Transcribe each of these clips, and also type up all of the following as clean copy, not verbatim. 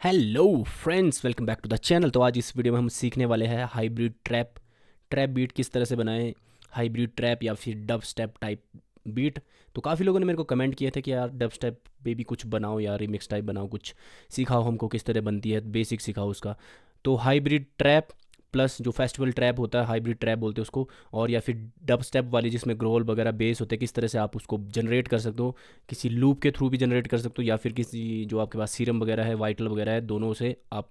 Hello friends, welcome back to the channel. तो आज इस वीडियो में हम सीखने वाले हैं हाइब्रिड ट्रैप बीट किस तरह से बनाएं, हाइब्रिड ट्रैप या फिर डब स्टेप टाइप बीट। तो काफ़ी लोगों ने मेरे को कमेंट किए थे कि यार डब स्टेप पे भी कुछ बनाओ या रिमिक्स टाइप बनाओ, कुछ सिखाओ हमको किस तरह बनती है, बेसिक सिखाओ उसका। तो हाइब्रिड ट्रैप प्लस जो फेस्टिवल ट्रैप होता है, हाइब्रिड ट्रैप बोलते हैं उसको, और या फिर डब स्टेप वाली जिसमें ग्रोल वगैरह बेस होते हैं, किस तरह से आप उसको जनरेट कर सकते हो। किसी लूप के थ्रू भी जनरेट कर सकते हो या फिर किसी जो आपके पास सीरम वगैरह है, वाइटल वगैरह है, दोनों से आप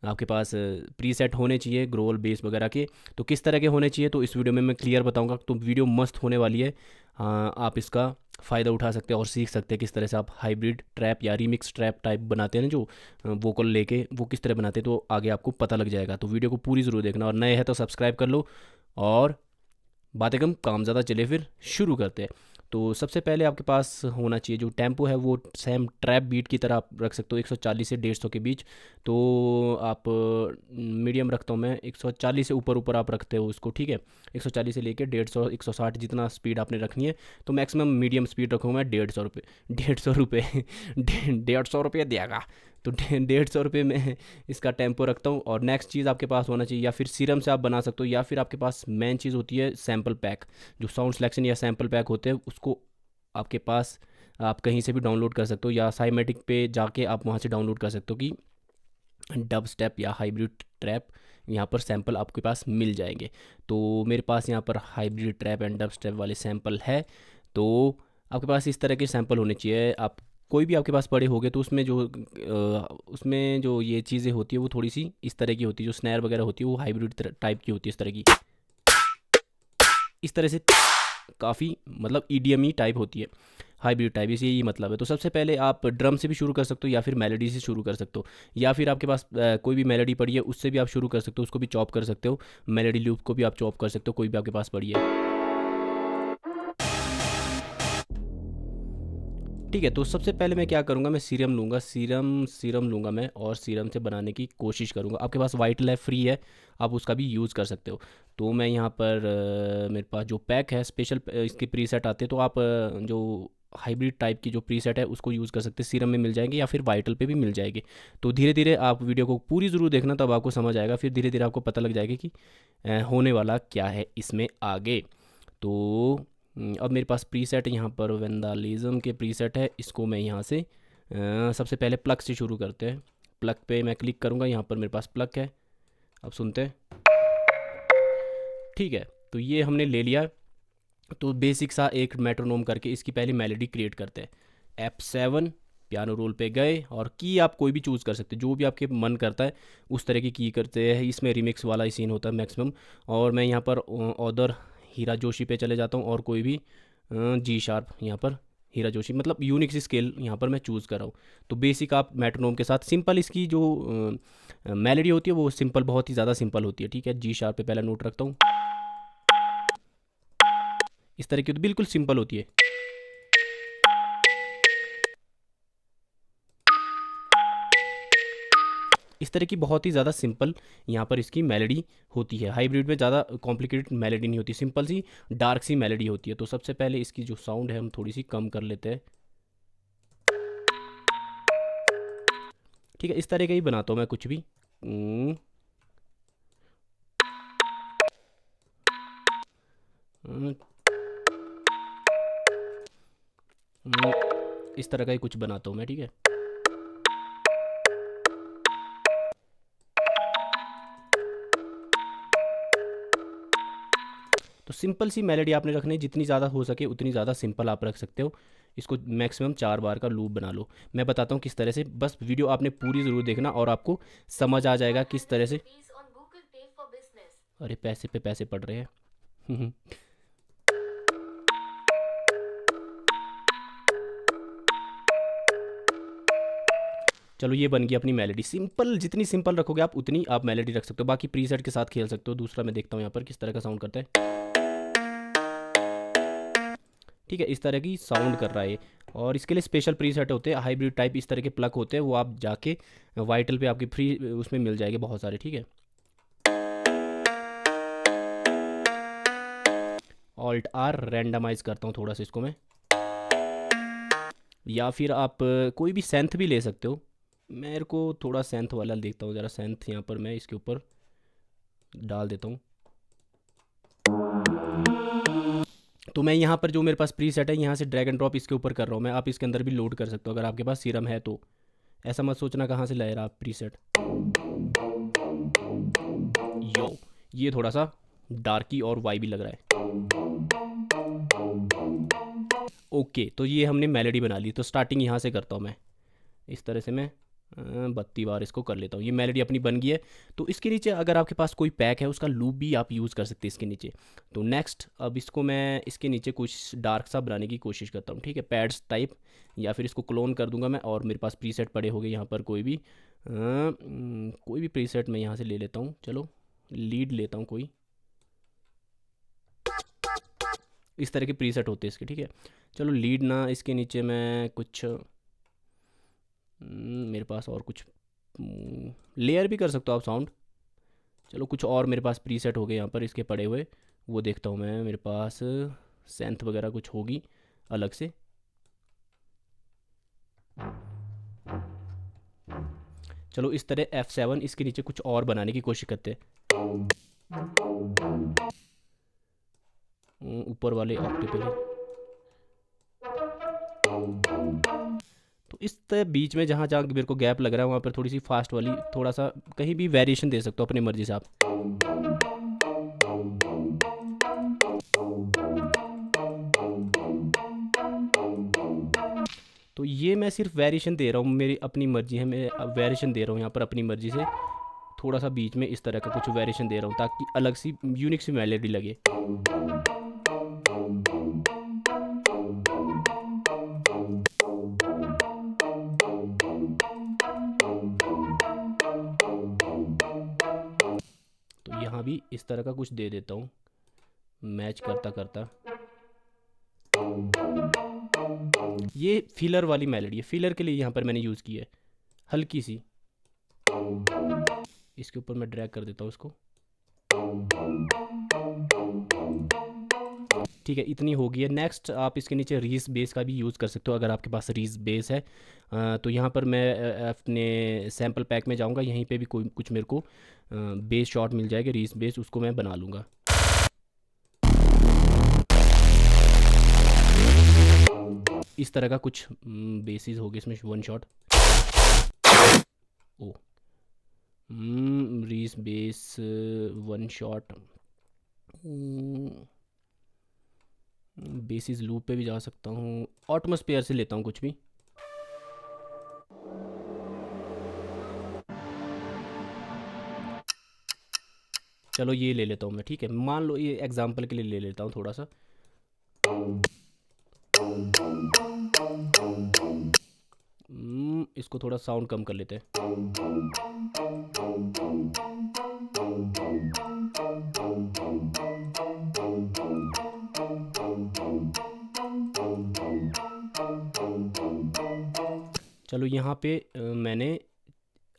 आपके पास प्रीसेट होने चाहिए ग्रोल बेस वगैरह के। तो किस तरह के होने चाहिए तो इस वीडियो में मैं क्लियर बताऊंगा। तो वीडियो मस्त होने वाली है। हाँ, आप इसका फ़ायदा उठा सकते हैं और सीख सकते हैं किस तरह से आप हाइब्रिड ट्रैप या रीमिक्स ट्रैप टाइप बनाते हैं ना, जो वोकल लेके वो किस तरह बनाते हैं। तो आगे आपको पता लग जाएगा। तो वीडियो को पूरी ज़रूर देखना, और नए हैं तो सब्सक्राइब कर लो। और बातें कम काम ज़्यादा, चले फिर शुरू करते हैं। तो सबसे पहले आपके पास होना चाहिए जो टेम्पो है, वो सेम ट्रैप बीट की तरह आप रख सकते हो 140 से 150 के बीच। तो आप मीडियम रखता हूँ मैं, 140 से ऊपर ऊपर आप रखते हो उसको, ठीक है। 140 से लेके 150 160 जितना स्पीड आपने रखनी है। तो मैक्सिमम मीडियम स्पीड रखूँगा मैं 150 रुपये। 150 रुपये 150 रुपये देगा। तो 150 रुपये में इसका टेम्पो रखता हूँ। और नेक्स्ट चीज़ आपके पास होना चाहिए, या फिर सीरम से आप बना सकते हो, या फिर आपके पास मेन चीज़ होती है सैम्पल पैक। जो साउंड सिलेक्शन या सैम्पल पैक होते हैं, उसको आपके पास आप कहीं से भी डाउनलोड कर सकते हो, या साइमेटिक पे जाके आप वहाँ से डाउनलोड कर सकते हो कि डब स्टेप या हाइब्रिड ट्रैप यहाँ पर सैंपल आपके पास मिल जाएंगे। तो मेरे पास यहाँ पर hybrid trap and dub step वाले सैंपल है। तो आपके पास इस तरह के सैंपल होने चाहिए। आप कोई भी आपके पास पड़े होंगे तो उसमें जो ये चीज़ें होती है वो थोड़ी सी इस तरह की होती है, जो स्नैर वगैरह होती है वो हाइब्रिड टाइप की होती है, इस तरह की, इस तरह से काफ़ी मतलब ईडीएम टाइप होती है, हाइब्रिड टाइप, इसे यही मतलब है। तो सबसे पहले आप ड्रम से भी शुरू कर सकते हो या फिर मेलोडी से शुरू कर सकते हो, या फिर आपके पास कोई भी मेलोडी पड़ी है उससे भी आप शुरू कर सकते हो, उसको भी चॉप कर सकते हो। मेलोडी लूप को भी आप चॉप कर सकते हो, कोई भी आपके पास पड़ी है, ठीक है। तो सबसे पहले मैं क्या करूँगा, मैं सीरम लूँगा, सीरम लूँगा मैं, और सीरम से बनाने की कोशिश करूँगा। आपके पास वाइट लैब फ्री है, आप उसका भी यूज़ कर सकते हो। तो मैं यहाँ पर मेरे पास जो पैक है स्पेशल, इसके प्रीसेट आते हैं, तो आप जो हाइब्रिड टाइप की जो प्रीसेट है उसको यूज़ कर सकते हैं। सीरम में मिल जाएंगे या फिर वाइटल पे भी मिल जाएगी। तो धीरे धीरे आप वीडियो को पूरी ज़रूर देखना, तब आपको समझ आएगा। फिर धीरे धीरे आपको पता लग जाएगा कि होने वाला क्या है इसमें आगे। तो अब मेरे पास प्रीसेट यहाँ पर वेंडालिज्म के प्रीसेट है, इसको मैं यहाँ से सबसे पहले प्लग से शुरू करते हैं। प्लग पे मैं क्लिक करूँगा, यहाँ पर मेरे पास प्लग है। अब सुनते हैं, ठीक है। तो ये हमने ले लिया। तो बेसिक सा एक मेट्रोनोम करके इसकी पहले मेलोडी क्रिएट करते हैं। F7 पियानो रोल पे गए, और की आप कोई भी चूज़ कर सकते हैं, जो भी आपके मन करता है उस तरह की करते हैं। इसमें रिमिक्स वाला ही सीन होता है मैक्सिमम। और मैं यहाँ पर ऑदर हीरा जोशी पे चले जाता हूँ, और कोई भी जी शार्प यहाँ पर, हीरा जोशी मतलब यूनिक सी स्केल यहाँ पर मैं चूज़ कर रहा हूँ। तो बेसिक आप मेट्रोनोम के साथ सिंपल इसकी जो मेलोडी होती है वो सिंपल, बहुत ही ज़्यादा सिंपल होती है, ठीक है। जी शार्प पे पहला नोट रखता हूँ, इस तरह की तो बिल्कुल सिंपल होती है। इस तरह की बहुत ही ज़्यादा सिंपल यहाँ पर इसकी मेलोडी होती है। हाइब्रिड में ज़्यादा कॉम्प्लिकेटेड मेलोडी नहीं होती, सिंपल सी डार्क सी मेलोडी होती है। तो सबसे पहले इसकी जो साउंड है हम थोड़ी सी कम कर लेते हैं, ठीक है। इस तरह का ही बनाता हूँ मैं कुछ भी। हम्म, हम्म, हम्म, इस तरह का ही कुछ बनाता हूँ मैं, ठीक है। तो सिंपल सी मेलोडी आपने रखनी है, जितनी ज़्यादा हो सके उतनी ज़्यादा सिंपल आप रख सकते हो। इसको मैक्सिमम 4 बार का लूप बना लो। मैं बताता हूँ किस तरह से, बस वीडियो आपने पूरी ज़रूर देखना और आपको समझ आ जाएगा किस तरह से। अरे पैसे पे पैसे पड़ रहे हैं। चलो ये बन गई अपनी मेलोडी। सिंपल, जितनी सिंपल रखोगे आप उतनी आप मेलोडी रख सकते हो। बाकी प्रीसेट के साथ खेल सकते हो। दूसरा मैं देखता हूँ यहाँ पर किस तरह का साउंड करता है, ठीक है। इस तरह की साउंड कर रहा है ये। और इसके लिए स्पेशल प्रीसेट होते हैं, हाइब्रिड टाइप इस तरह के प्लग होते हैं, वो आप जाके वाइटल पे आपकी फ्री उसमें मिल जाएंगे बहुत सारे, ठीक है। ऑल्ट आर रैंडमाइज करता हूँ थोड़ा सा इसको मैं, या फिर आप कोई भी सेंथ भी ले सकते हो, मेरे को थोड़ा सेंथ वाला देखता हूँ ज़रा, सेंथ यहाँ पर मैं इसके ऊपर डाल देता हूँ। तो मैं यहाँ पर जो मेरे पास प्री सेट है यहाँ से ड्रैग एंड ड्रॉप इसके ऊपर कर रहा हूँ मैं। आप इसके अंदर भी लोड कर सकते हो अगर आपके पास सीरम है तो। ऐसा मत सोचना कहाँ से लाए रहा आप प्री सेट। यो, ये थोड़ा सा डार्की और वाई भी लग रहा है। ओके, तो ये हमने मेलोडी बना ली। तो स्टार्टिंग यहाँ से करता हूँ मैं, इस तरह से मैं 32 बार इसको कर लेता हूँ। ये मेलोडी अपनी बन गई है। तो इसके नीचे अगर आपके पास कोई पैक है उसका लूप भी आप यूज़ कर सकते हैं इसके नीचे। तो नेक्स्ट अब इसको मैं इसके नीचे कुछ डार्क सा बनाने की कोशिश करता हूँ, ठीक है, पैड्स टाइप, या फिर इसको क्लोन कर दूंगा मैं। और मेरे पास प्रीसेट पड़े हो गए यहाँ पर, कोई भी प्रीसेट मैं यहाँ से ले लेता हूँ। चलो लीड लेता हूँ कोई, इस तरह के प्रीसेट होते हैं इसके, ठीक है। चलो लीड ना, इसके नीचे मैं कुछ मेरे पास और कुछ लेयर भी कर सकता हूँ आप साउंड। चलो कुछ और मेरे पास प्रीसेट हो गए यहाँ पर इसके पड़े हुए, वो देखता हूँ मैं। मेरे पास सेंथ वगैरह कुछ होगी अलग से। चलो इस तरह F7 इसके नीचे कुछ और बनाने की कोशिश करते हैं। ऊपर वाले ऑक्टेव पे तो इस तरह बीच में जहाँ जहाँ मेरे को गैप लग रहा है वहाँ पर थोड़ी सी फास्ट वाली, थोड़ा सा कहीं भी वेरिएशन दे सकते हो अपनी मर्जी से आप। तो ये मैं सिर्फ वेरिएशन दे रहा हूँ, मेरी अपनी मर्जी है, मैं वेरिएशन दे रहा हूँ यहाँ पर अपनी मर्जी से। थोड़ा सा बीच में इस तरह का कुछ वेरिएशन दे रहा हूँ ताकि अलग सी यूनिक सी मेलोडी लगे। तो यहाँ भी इस तरह का कुछ दे देता हूँ मैच करता करता। ये फिलर वाली मेलोडी है, फिलर के लिए यहाँ पर मैंने यूज़ की है हल्की सी। इसके ऊपर मैं ड्रैग कर देता हूँ इसको, ठीक है, इतनी हो गई है। नेक्स्ट आप इसके नीचे रीस बेस का भी यूज़ कर सकते हो अगर आपके पास रीस बेस है। तो यहाँ पर मैं अपने सैम्पल पैक में जाऊँगा, यहीं पे भी कोई कुछ मेरे को बेस शॉट मिल जाएगा रीस बेस, उसको मैं बना लूँगा। इस तरह का कुछ बेसिस हो गए इसमें, वन शॉट। ओ रीस base one shot, basis loop पे भी जा सकता हूँ, ऑटमॉस्फेयर से लेता हूँ कुछ भी। चलो ये ले लेता हूँ मैं, ठीक है, मान लो ये एग्जांपल के लिए ले लेता हूँ थोड़ा सा। इसको थोड़ा साउंड कम कर लेते हैं। चलो यहाँ पे मैंने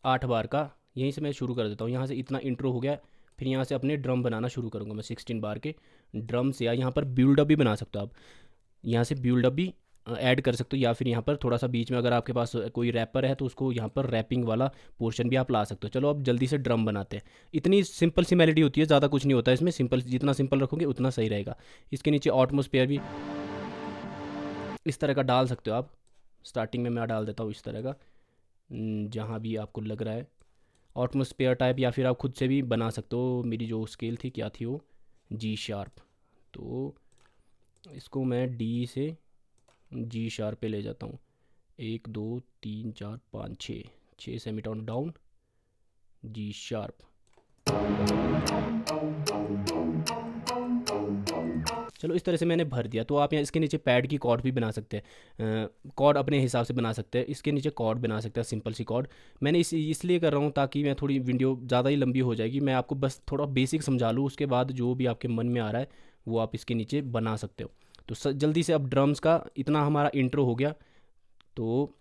8 बार का, यहीं से मैं शुरू कर देता हूँ। यहाँ से इतना इंट्रो हो गया, फिर यहाँ से अपने ड्रम बनाना शुरू करूँगा मैं 16 बार के ड्रम से। या यहाँ पर बिल्डअप भी बना सकते हो आप, यहाँ से बिल्डअप भी ऐड कर सकते हो, या फिर यहाँ पर थोड़ा सा बीच में अगर आपके पास कोई रैपर है तो उसको यहाँ पर रैपिंग वाला पोर्शन भी आप ला सकते हो। चलो अब जल्दी से ड्रम बनाते हैं। इतनी सिंपल सी मेलोडी होती है, ज़्यादा कुछ नहीं होता है इसमें, सिंपल, जितना सिंपल रखोगे उतना सही रहेगा। इसके नीचे ऑटमॉस्फेयर भी इस तरह का डाल सकते हो आप। स्टार्टिंग में मैं डाल देता हूँ इस तरह का, जहाँ भी आपको लग रहा है ऑटमॉस्फेयर टाइप, या फिर आप खुद से भी बना सकते हो। मेरी जो स्केल थी क्या थी वो, जी शार्प, तो इसको मैं डी से जी शार्प पे ले जाता हूँ। 1 2 3 4 5 6 सेमीटोन डाउन, जी शार्प। चलो इस तरह से मैंने भर दिया। तो आप यहाँ इसके नीचे पैड की कॉर्ड भी बना सकते हैं, कॉर्ड अपने हिसाब से बना सकते हैं। इसके नीचे कॉर्ड बना सकते हैं, सिंपल सी कॉर्ड। मैंने इसलिए कर रहा हूँ ताकि मैं थोड़ी वीडियो ज़्यादा ही लंबी हो जाएगी, मैं आपको बस थोड़ा बेसिक समझा लूँ, उसके बाद जो भी आपके मन में आ रहा है वो आप इसके नीचे बना सकते हो। तो जल्दी से अब ड्रम्स का इतना हमारा इंट्रो हो गया, तो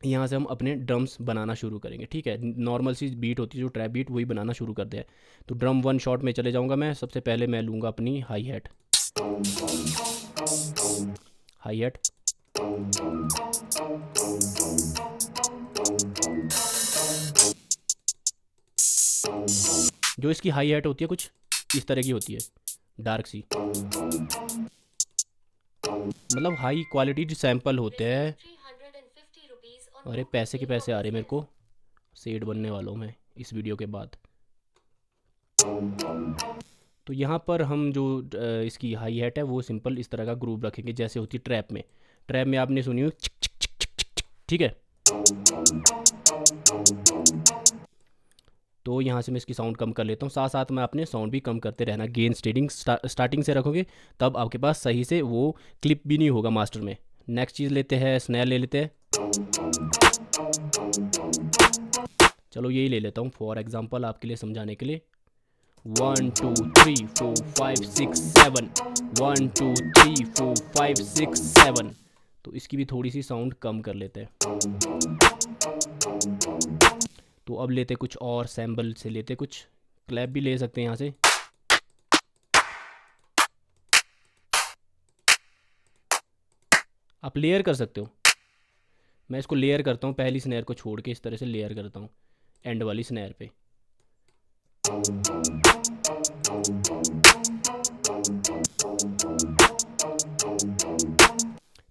यहाँ से हम अपने ड्रम्स बनाना शुरू करेंगे, ठीक है। नॉर्मल सी बीट होती है जो ट्रैप बीट, वही बनाना शुरू करते हैं। तो ड्रम वन शॉट में चले जाऊँगा मैं। सबसे पहले मैं लूँगा अपनी हाई हैट, हाई हैट, जो इसकी हाई हैट होती है कुछ इस तरह की होती है, डार्क सी, मतलब हाई क्वालिटी जो सैंपल होते हैं। अरे पैसे के पैसे आ रहे मेरे को, सेठ बनने वाला हूँ मैं इस वीडियो के बाद। तो यहाँ पर हम जो इसकी हाई हैट है वो सिंपल इस तरह का ग्रूव रखेंगे जैसे होती है ट्रैप में। ट्रैप में आपने सुनी हो चिक चिक चिक चिक चिक चिक, ठीक है। तो यहाँ से मैं इसकी साउंड कम कर लेता हूँ, साथ साथ में आपने साउंड भी कम करते रहना। गेन स्टेडिंग स्टार्टिंग से रखोगे तब आपके पास सही से वो क्लिप भी नहीं होगा मास्टर में। नेक्स्ट चीज़ लेते हैं, स्नैर ले लेते हैं। चलो यही ले लेता हूँ फॉर एग्जांपल आपके लिए समझाने के लिए। 1 2 3 4 5 6 7, 1 2 3 4 5 6 7। तो इसकी भी थोड़ी सी साउंड कम कर लेते हैं। तो अब लेते कुछ और सैम्बल से लेते कुछ, क्लैप भी ले सकते हैं यहाँ से। आप लेयर कर सकते हो, मैं इसको लेयर करता हूँ, पहली स्नैर को छोड़ के इस तरह से लेयर करता हूँ एंड वाली स्नैर पे।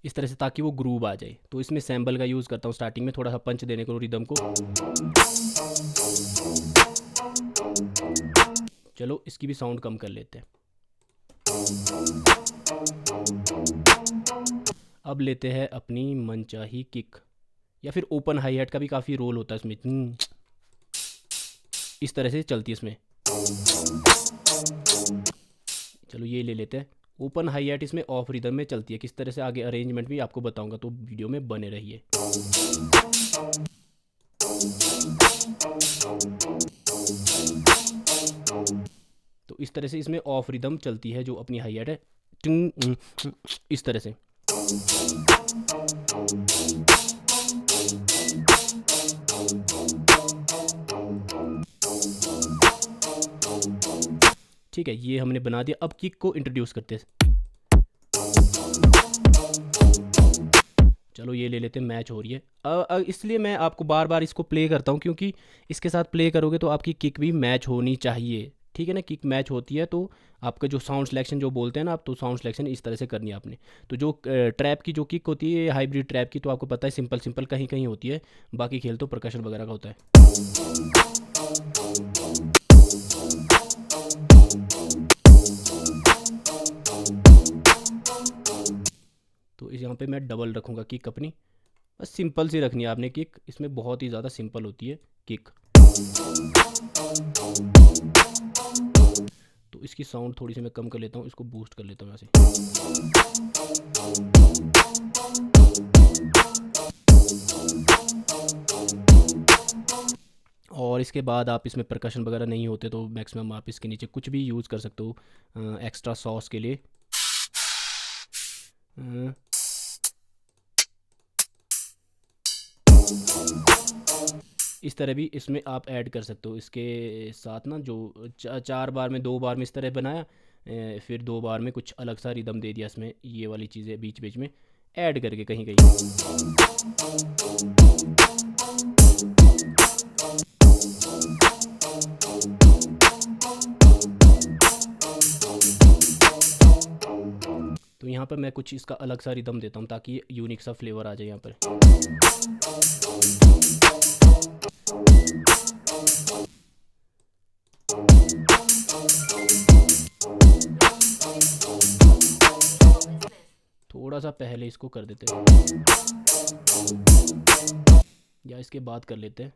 इस तरह से ताकि वो ग्रूव आ जाए। तो इसमें सैम्बल का यूज़ करता हूँ स्टार्टिंग में, थोड़ा सा पंच देने को रिदम को। चलो इसकी भी साउंड कम कर लेते हैं। अब लेते हैं अपनी मनचाही किक, या फिर ओपन हाई हैट का भी काफ़ी रोल होता है इसमें, इस तरह से चलती है इसमें। चलो ये ले लेते हैं। ओपन हाई हैट इसमें ऑफ रिदम में चलती है, किस तरह से आगे अरेंजमेंट भी आपको बताऊंगा, तो वीडियो में बने रहिए। तो इस तरह से इसमें ऑफ रिदम चलती है जो अपनी हाई हैट है, इस तरह से। ठीक है, ये हमने बना दिया। अब किक को इंट्रोड्यूस करते हैं। चलो ये ले लेते हैं, मैच हो रही है। इसलिए मैं आपको बार बार इसको प्ले करता हूँ क्योंकि इसके साथ प्ले करोगे तो आपकी किक भी मैच होनी चाहिए, ठीक है ना। किक मैच होती है तो आपका जो साउंड सिलेक्शन जो बोलते हैं ना आप, तो साउंड सिलेक्शन इस तरह से करनी है आपने। तो जो ट्रैप की जो किक होती है हाइब्रिड ट्रैप की, तो आपको पता है सिंपल सिंपल कहीं कहीं होती है, बाकी खेल तो परकशन वगैरह का होता है। तो इस यहाँ पे मैं डबल रखूँगा किक अपनी, बस सिंपल सी रखनी है आपने किक, इसमें बहुत ही ज़्यादा सिंपल होती है किक। तो इसकी साउंड थोड़ी सी मैं कम कर लेता हूँ, इसको बूस्ट कर लेता हूँ यहाँ से। और इसके बाद आप इसमें परकशन वगैरह नहीं होते तो मैक्सिमम आप इसके नीचे कुछ भी यूज़ कर सकते हो एक्स्ट्रा सॉस के लिए। इस तरह भी इसमें आप ऐड कर सकते हो इसके साथ ना, जो 4 बार में 2 बार में इस तरह बनाया, फिर 2 बार में कुछ अलग सा रिदम दे दिया इसमें, ये वाली चीज़ें बीच बीच में ऐड करके कहीं कहीं। तो यहाँ पर मैं कुछ इसका अलग सा रिदम देता हूँ ताकि यूनिक सा फ्लेवर आ जाए यहाँ पर। थोड़ा सा पहले इसको कर देते हैं या इसके बाद कर लेते हैं।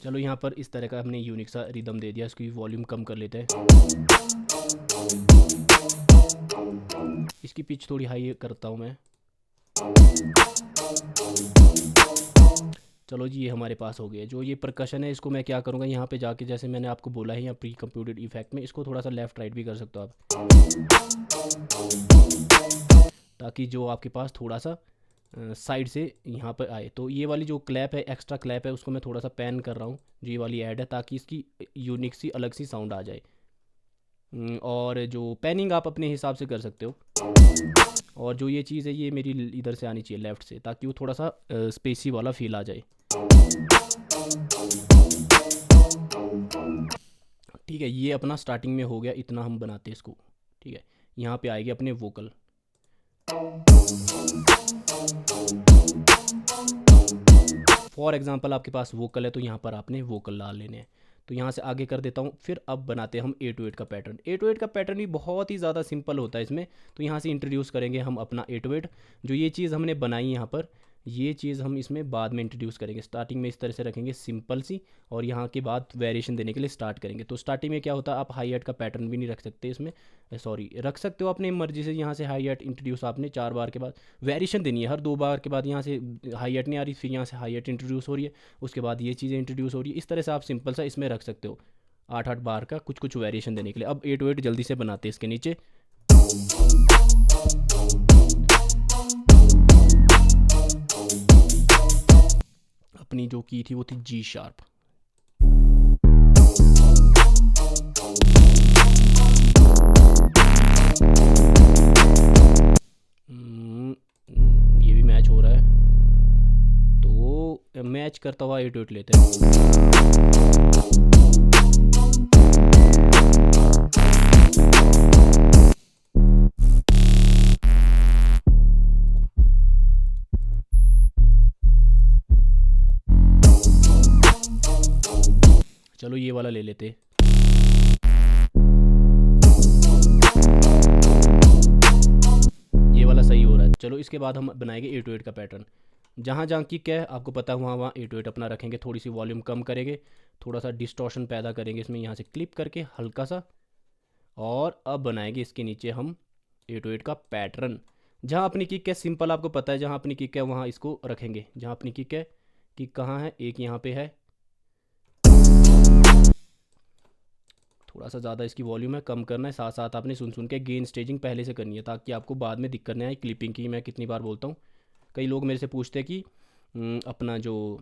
चलो यहाँ पर इस तरह का हमने यूनिक सा रिदम दे दिया, इसकी वॉल्यूम कम कर लेते हैं। इसकी पिच थोड़ी हाई करता हूँ मैं। चलो जी ये हमारे पास हो गया। जो ये परकशन है इसको मैं क्या करूँगा, यहाँ पे जाके जैसे मैंने आपको बोला है यहाँ प्री कंप्यूटेड इफेक्ट में, इसको थोड़ा सा लेफ़्ट राइट भी कर सकते हो आप, ताकि जो आपके पास थोड़ा सा साइड से यहाँ पर आए। तो ये वाली जो क्लैप है, एक्स्ट्रा क्लैप है, उसको मैं थोड़ा सा पैन कर रहा हूँ, जो ये वाली ऐड है, ताकि इसकी यूनिक सी अलग सी साउंड आ जाए। और जो पैनिंग आप अपने हिसाब से कर सकते हो। और जो ये चीज़ है ये मेरी इधर से आनी चाहिए, लेफ़्ट से, ताकि वो थोड़ा सा स्पेसी वाला फील आ जाए। ठीक है, ये अपना स्टार्टिंग में हो गया, इतना हम बनाते हैं इसको। ठीक है, यहाँ पे आएगी अपने वोकल। फॉर एग्जांपल आपके पास वोकल है तो यहाँ पर आपने वोकल डाल लेने हैं। तो यहाँ से आगे कर देता हूँ। फिर अब बनाते हैं हम 808 का पैटर्न। 808 का पैटर्न भी बहुत ही ज़्यादा सिंपल होता है इसमें। तो यहाँ से इंट्रोड्यूस करेंगे हम अपना 808। जो ये चीज़ हमने बनाई यहाँ पर, ये चीज़ हम इसमें बाद में इंट्रोड्यूस करेंगे। स्टार्टिंग में इस तरह से रखेंगे सिंपल सी, और यहाँ के बाद वेरिएशन देने के लिए स्टार्ट करेंगे। तो स्टार्टिंग में क्या होता है, आप हाई हैट का पैटर्न भी नहीं रख सकते इसमें, सॉरी रख सकते हो अपनी मर्जी से। यहाँ से हाई हैट इंट्रोड्यूस आपने 4 बार के बाद वेरिएशन देनी है, हर 2 बार के बाद यहाँ से हाई हैट नहीं आ रही, फिर यहाँ से हाई हैट इंट्रोड्यूस हो रही है, उसके बाद ये चीज़ें इंट्रोड्यूस हो रही है। इस तरह से आप सिंपल सा इसमें रख सकते हो 8-8 बार का कुछ कुछ वेरिएशन देने के लिए। अब 808 जल्दी से बनाते हैं इसके नीचे। अपनी जो की थी वो थी जी शार्प। ये भी मैच हो रहा है, तो मैच करता हुआ 808 लेते हैं। चलो ये वाला ले लेते। ये वाला सही हो रहा है। चलो इसके बाद हम बनाएंगे 808 का पैटर्न। जहाँ जहाँ किक है आपको पता है, वहाँ वहाँ 808 अपना रखेंगे। थोड़ी सी वॉल्यूम कम करेंगे, थोड़ा सा डिस्टॉर्शन पैदा करेंगे इसमें, यहाँ से क्लिप करके हल्का सा। और अब बनाएंगे इसके नीचे हम 808 का पैटर्न। जहाँ अपनी किक है, सिंपल आपको पता है, जहाँ अपनी किक है वहाँ इसको रखेंगे। जहाँ अपनी किक है, किक कहाँ है, एक यहाँ पे है, थोड़ा सा ज़्यादा इसकी वॉल्यूम है, कम करना है। साथ साथ आपने सुन सुन के गेन स्टेजिंग पहले से करनी है, ताकि आपको बाद में दिक्कत नहीं आए क्लिपिंग की। मैं कितनी बार बोलता हूँ, कई लोग मेरे से पूछते हैं कि अपना जो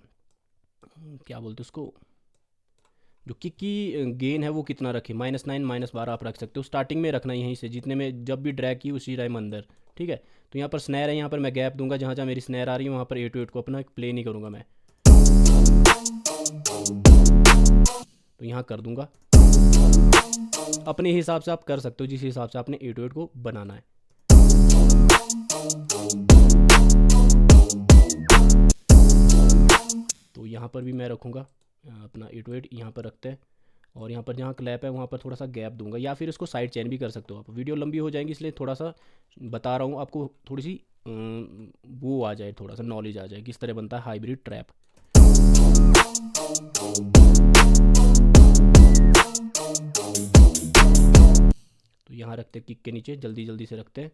क्या बोलते हैं उसको, जो किक की गेन है वो कितना रखें, -9 -12 आप रख सकते हो। स्टार्टिंग में रखना यहीं से, जितने में जब भी ड्रैग की उसी टाइम अंदर। ठीक है, तो यहाँ पर स्नैर है, यहाँ पर मैं गैप दूंगा, जहाँ जहाँ मेरी स्नैर आ रही है वहाँ पर 808 को अपना प्ले नहीं करूँगा मैं, तो यहाँ कर दूंगा। अपने हिसाब से आप कर सकते हो, जिस हिसाब से आपने 808 को बनाना है। तो यहाँ पर भी मैं रखूँगा अपना 808, यहाँ पर रखते हैं। और यहाँ पर जहाँ क्लैप है वहाँ पर थोड़ा सा गैप दूंगा, या फिर इसको साइड चेन भी कर सकते हो आप। वीडियो लंबी हो जाएगी इसलिए थोड़ा सा बता रहा हूँ आपको, थोड़ी सी वो आ जाए, थोड़ा सा नॉलेज आ जाए किस तरह बनता है हाइब्रिड ट्रैप। तो यहाँ रखते हैं किक के नीचे, जल्दी जल्दी से रखते हैं।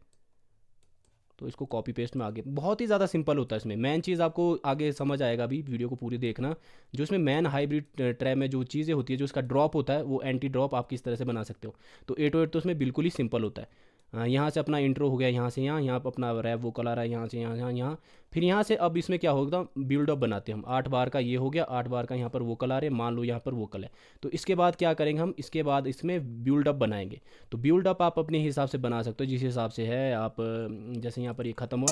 तो इसको कॉपी पेस्ट में आगे, बहुत ही ज़्यादा सिंपल होता है इसमें। मेन चीज़ आपको आगे समझ आएगा, अभी वीडियो को पूरी देखना। जो इसमें मेन हाइब्रिड ट्रैप में जो चीज़ें होती है, जो इसका ड्रॉप होता है, वो एंटी ड्रॉप आप किस तरह से बना सकते हो। तो 808 तो उसमें बिल्कुल ही सिंपल होता है। यहाँ से अपना इंट्रो हो गया, यहाँ से यहाँ, यहाँ पर अपना रैप वोकल आ रहा है, यहाँ से यहाँ, यहाँ यहाँ। फिर यहाँ से अब इसमें क्या होगा, बिल्ड अप बनाते हैं हम। 8 बार का ये हो गया, 8 बार का यहाँ पर वोकल आ रहे हैं, मान लो यहाँ पर वोकल है। तो इसके बाद क्या करेंगे हम, इसके बाद इसमें बिल्ड अप बनाएंगे। तो बिल्ड अप आप अपने हिसाब से बना सकते हो, जिस हिसाब से है आप। जैसे यहाँ पर ये ख़त्म हो,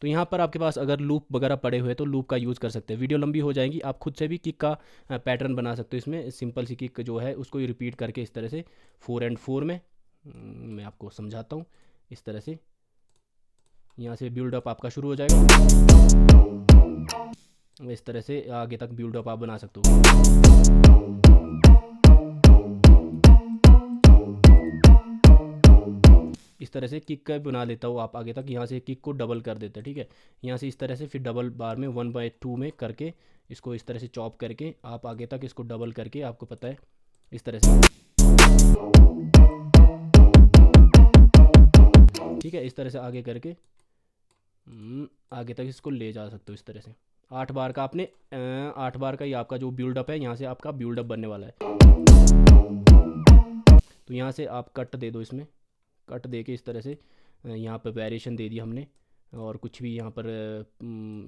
तो यहाँ पर आपके पास अगर लूप वगैरह पड़े हुए तो लूप का यूज़ कर सकते हैं। वीडियो लंबी हो जाएगी, आप खुद से भी किक का पैटर्न बना सकते हो इसमें। सिंपल सी किक जो है उसको रिपीट करके इस तरह से 4 and 4 में मैं आपको समझाता हूँ। इस तरह से यहाँ से बिल्डअप आपका शुरू हो जाएगा, इस तरह से आगे तक बिल्डअप आप बना सकते हो। इस तरह से किक का बना लेता हूँ आप आगे तक। यहाँ से किक को डबल कर देते हैं, ठीक है। यहाँ से इस तरह से फिर डबल बार में 1/2 में करके इसको इस तरह से चॉप करके आप आगे तक इसको डबल करके, आपको पता है इस तरह से, ठीक है। इस तरह से आगे करके आगे तक इसको ले जा सकते हो इस तरह से। 8 बार का आपने 8 बार का ये आपका जो बिल्डअप है, यहाँ से आपका बिल्डअप बनने वाला है। तो यहाँ से आप कट दे दो, इसमें कट दे के इस तरह से यहाँ पर वेरिएशन दे दिया हमने। और कुछ भी यहाँ पर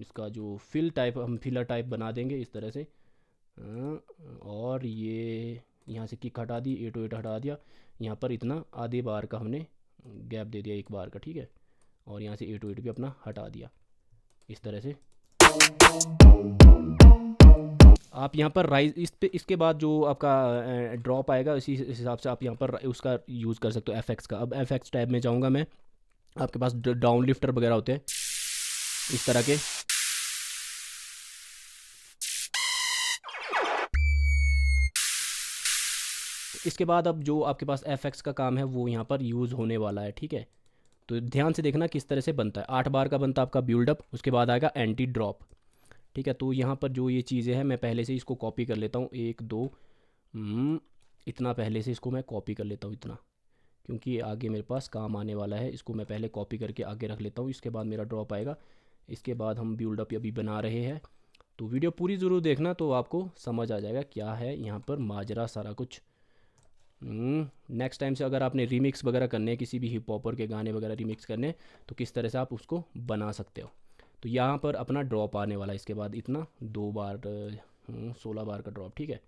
इसका जो फिल टाइप, हम फिलर टाइप बना देंगे इस तरह से। और ये यहाँ से किक हटा दी, 808 हटा दिया। यहाँ पर इतना आधे बार का हमने गैप दे दिया, एक बार का, ठीक है। और यहाँ से 808 भी अपना हटा दिया इस तरह से। आप यहाँ पर राइज इस पे, इसके बाद जो आपका ड्रॉप आएगा इसी हिसाब से आप यहाँ पर उसका यूज़ कर सकते हो एफएक्स का। अब एफएक्स टैब में जाऊँगा मैं। आपके पास डाउन लिफ्टर वगैरह होते हैं इस तरह के। इसके बाद अब जो आपके पास एफएक्स का काम है वो यहाँ पर यूज़ होने वाला है, ठीक है। तो ध्यान से देखना किस तरह से बनता है। 8 बार का बनता है आपका बिल्डअप, उसके बाद आएगा एंटी ड्रॉप, ठीक है। तो यहाँ पर जो ये चीज़ें हैं मैं पहले से इसको कॉपी कर लेता हूँ, 1 2 इतना पहले से इसको मैं कॉपी कर लेता हूँ इतना, क्योंकि आगे मेरे पास काम आने वाला है। इसको मैं पहले कॉपी करके आगे रख लेता हूँ, इसके बाद मेरा ड्रॉप आएगा। इसके बाद हम बिल्डअप अभी बना रहे हैं, तो वीडियो पूरी ज़रूर देखना तो आपको समझ आ जाएगा क्या है यहाँ पर माजरा सारा कुछ। नेक्स्ट टाइम से अगर आपने रीमिक्स वगैरह करने हैं, किसी भी हिप हॉपर के गाने वगैरह रीमिक्स करने हैं, तो किस तरह से आप उसको बना सकते हो। तो यहाँ पर अपना ड्रॉप आने वाला है इसके बाद इतना 2 बार 16 बार का ड्रॉप, ठीक है।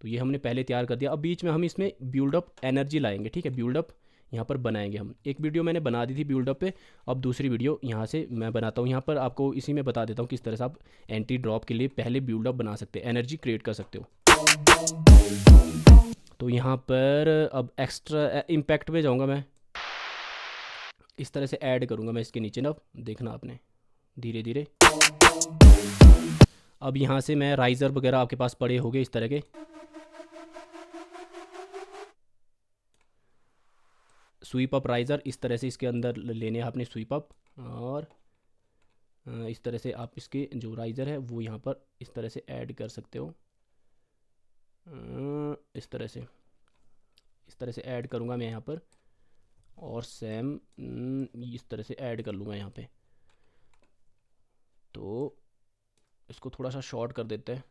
तो ये हमने पहले तैयार कर दिया। अब बीच में हम इसमें बिल्डअप एनर्जी लाएंगे, ठीक है। बिल्डअप यहाँ पर बनाएंगे हम। एक वीडियो मैंने बना दी थी बिल्डअप पे, अब दूसरी वीडियो यहाँ से मैं बनाता हूँ। यहाँ पर आपको इसी में बता देता हूँ किस तरह से आप एंटी ड्रॉप के लिए पहले बिल्डअप बना सकते हैं, एनर्जी क्रिएट कर सकते हो। तो यहाँ पर अब एक्स्ट्रा इम्पैक्ट में जाऊँगा मैं, इस तरह से ऐड करूँगा मैं इसके नीचे ना, देखना आपने धीरे धीरे। अब यहाँ से मैं राइज़र वगैरह आपके पास पड़े होंगे इस तरह के, स्वीप अप राइज़र, इस तरह से इसके अंदर लेने हैं आपने स्वीप अप। और इस तरह से आप इसके जो राइज़र है वो यहाँ पर इस तरह से ऐड कर सकते हो। इस तरह से, इस तरह से ऐड करूँगा मैं यहाँ पर। और सेम इस तरह से ऐड कर लूँगा यहाँ पे। तो इसको थोड़ा सा शॉर्ट कर देते हैं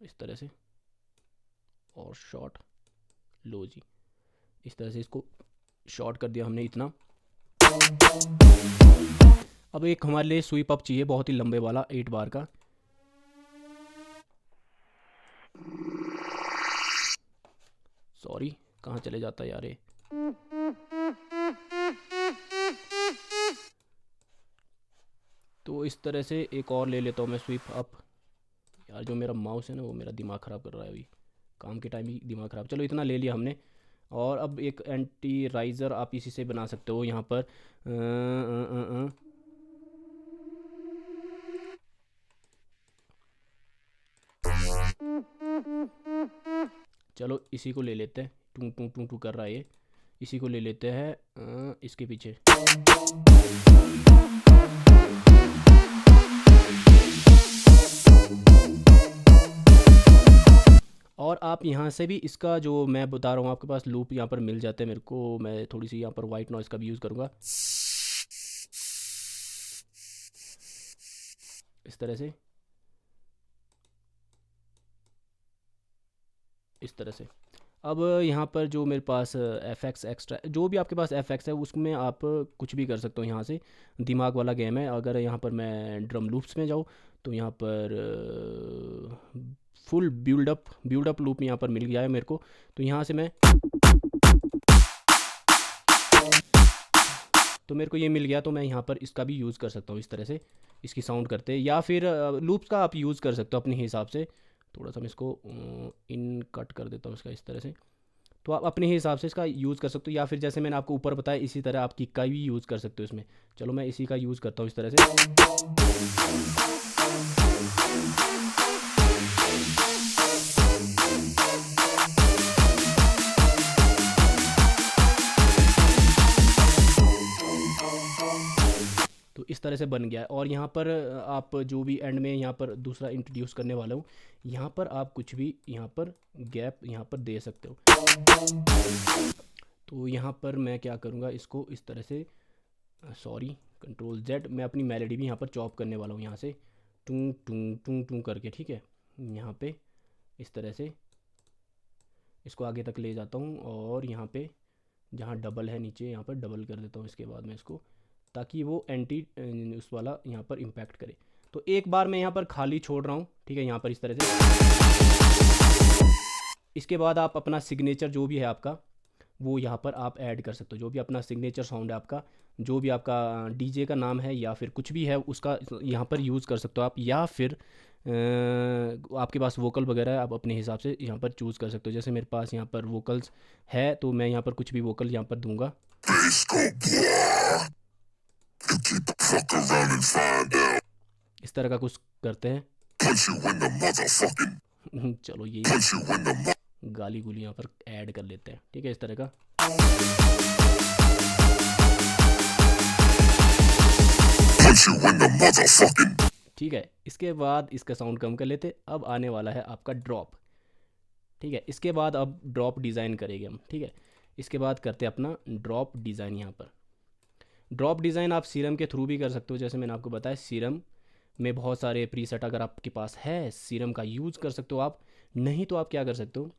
इस तरह से, और शॉर्ट, लो जी, इस तरह से इसको शॉर्ट कर दिया हमने इतना। अब एक हमारे लिए स्वीप अप चाहिए बहुत ही लंबे वाला 8 बार का। सॉरी, कहाँ चले जाता है यार ये। तो इस तरह से एक और ले लेता हूँ मैं स्वीप अप। यार जो मेरा माउस है ना वो मेरा दिमाग ख़राब कर रहा है अभी, काम के टाइम ही दिमाग ख़राब। चलो इतना ले लिया हमने। और अब एक एंटी राइज़र आप इसी से बना सकते हो यहाँ पर। चलो इसी को ले लेते हैं, टू टू टू टू कर रहा है ये, इसी को ले लेते हैं इसके पीछे। और आप यहाँ से भी इसका जो मैं बता रहा हूँ आपके पास लूप यहाँ पर मिल जाते हैं मेरे को। मैं थोड़ी सी यहाँ पर वाइट नॉइज़ का भी यूज़ करूँगा इस तरह से, इस तरह से। अब यहाँ पर जो मेरे पास एफएक्स एक्स्ट्रा, जो भी आपके पास एफएक्स है उसमें आप कुछ भी कर सकते हो। यहाँ से दिमाग वाला गेम है। अगर यहाँ पर मैं ड्रम लूप्स में जाऊँ तो यहाँ पर फुल बिल्डअप लूप यहाँ पर मिल गया है मेरे को। तो यहाँ से मैं, तो मेरे को ये मिल गया, तो मैं यहाँ पर इसका भी यूज़ कर सकता हूँ इस तरह से, इसकी साउंड करते। या फिर लूप्स का आप यूज़ कर सकते हो अपने हिसाब से। थोड़ा सा मैं इसको इन कट कर देता हूँ इसका इस तरह से। तो आप अपने हिसाब से इसका यूज़ कर सकते हो, या फिर जैसे मैंने आपको ऊपर बताया इसी तरह आप किक का भी यूज़ कर सकते हो इसमें। चलो मैं इसी का यूज़ करता हूँ इस तरह से। तो इस तरह से बन गया है। और यहाँ पर आप जो भी एंड में यहाँ पर दूसरा इंट्रोड्यूस करने वाला हूँ, यहाँ पर आप कुछ भी यहाँ पर गैप यहाँ पर दे सकते हो। तो यहाँ पर मैं क्या करूँगा, इसको इस तरह से, सॉरी कंट्रोल जेड, मैं अपनी मेलोडी भी यहाँ पर चॉप करने वाला हूँ यहाँ से, टूं टूं टूं टूं करके, ठीक है। यहाँ पे इस तरह से इसको आगे तक ले जाता हूँ और यहाँ पे जहाँ डबल है नीचे, यहाँ पर डबल कर देता हूँ इसके बाद मैं इसको, ताकि वो एंटी उस वाला यहाँ पर इम्पैक्ट करे। तो एक बार मैं यहाँ पर खाली छोड़ रहा हूँ, ठीक है, यहाँ पर इस तरह से। इसके बाद आप अपना सिग्नेचर जो भी है आपका, वो यहाँ पर आप ऐड कर सकते हो। जो भी अपना सिग्नेचर साउंड है आपका, जो भी आपका डीजे का नाम है या फिर कुछ भी है, उसका यहाँ पर यूज़ कर सकते हो आप। या फिर आपके पास वोकल वगैरह है, आप अपने हिसाब से यहाँ पर चूज़ कर सकते हो। जैसे मेरे पास यहाँ पर वोकल्स है, तो मैं यहाँ पर कुछ भी वोकल यहाँ पर दूंगा। इस तरह का कुछ करते हैं। चलो ये गाली गुली यहाँ पर ऐड कर लेते हैं, ठीक है, इस तरह का। ठीक है, इसके बाद इसका साउंड कम कर लेते। अब आने वाला है आपका ड्रॉप, ठीक है। इसके बाद अब ड्रॉप डिज़ाइन करेंगे हम, ठीक है। इसके बाद करते हैं अपना ड्रॉप डिज़ाइन। यहाँ पर ड्रॉप डिज़ाइन आप सीरम के थ्रू भी कर सकते हो। जैसे मैंने आपको बताया, सीरम में बहुत सारे प्रीसेट अगर आपके पास है, सीरम का यूज़ कर सकते हो आप। नहीं तो आप क्या कर सकते हो,